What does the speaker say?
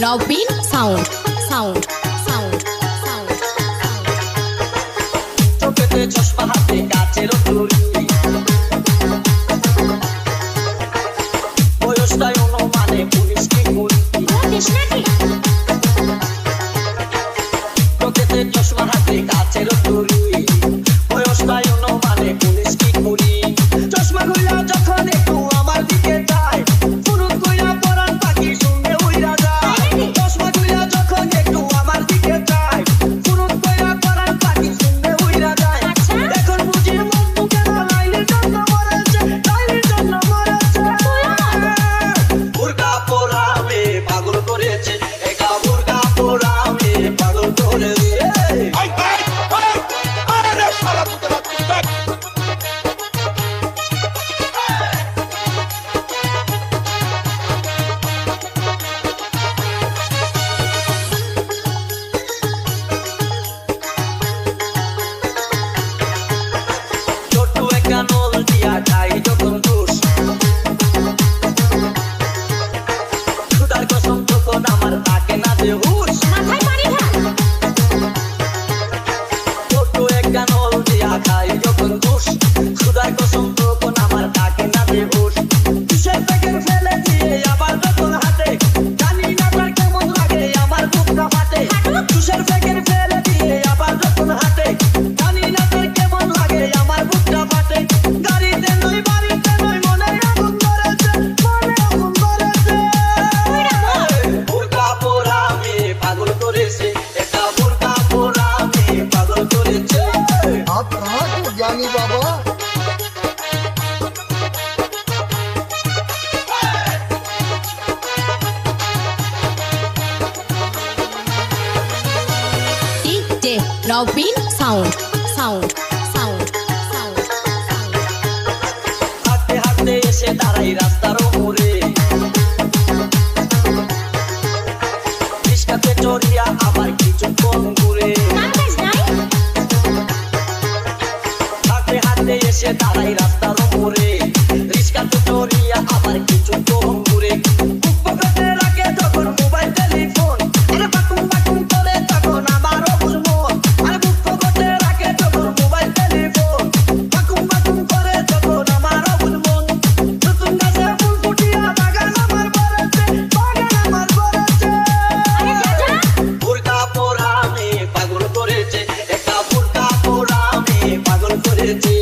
Robin Sound Sound Sound Sound চোখেতে চশমা হাতে কাচের তৈরি বয়সটাই অনুমানে 19 কি 20 চোখেতে চশমা হাতে কাচের তৈরি বয়সটাই অনুমানে 19 কি 20 চশমা খুইলা যখন একটু আমার দিকে যায় ফুরুত কইরা পরান পাখি শুনতে উইরা যায় চশমা খুইলা যখন একটু আমার দিকে যায় ফুরুত কইরা পরান পাখি শুনতে উইরা যায় এখন বুঝি মন কেন লাইনের জন্য মরেছে লাইনের জন্য মরেছে বুরকা পরামে পাগল করেছে একা বুরকা পরামে পাগল করেছে আরে শালা তুই নল দিয়া খাই যখন দোষ খুদার কসম তখন আমার থাকে না যে হুশ ছোট একটা নল দিয়া খাই যখন দোষ খুদার কসম তখন আমার থাকে না যে হুশ কিসের প্যাকেট ফেলে দিয়ে আবার যখন হাতে জানি না তার কেমন লাগে আমার বুকটা ফাটে কিসের প্যাকেট ফেলে দিয়ে আবার যখন হাতে জানি না তার কেমন লাগে আমার বুকটা ফাটে গাড়িতে নই বাড়িতে নই মনে আগুন ধরেছে বুরকা পরামে পাগল করেছে এটা বুরকা পরামে পাগল করেছে आप कहाँ के ज्ञानी बाबा। DJ Robin Sound Sound Sound Sound হাঁটতে হাঁটতে এসে দাঁড়াই রাস্তার মোড়ে রিস্কাতে চড়িয়া আবার কিছুক্ষণ ঘুরে হাঁটতে হাঁটতে এসে দাঁড়াই রাস্তার মোড়ে রিস্কাতে চড়িয়া আবার কিছুক্ষণ ঘুরে বুক পকেটে রাখে যখন মোবাইল টেলিফোন আরে বাকুম বাকুম করে তখন আমারও বুঝবো আরে বুক পকেটে রাখে যখন মোবাইল টেলিফোন বাকুম বাকুম করে তখন আমারও বুঝবো নতুন গাছে ফুল ফুটিয়া বাগান আমার ভরেছে বুরকা পরামে পাগল করেছে একটা বুরকা পরামে পাগল করেছে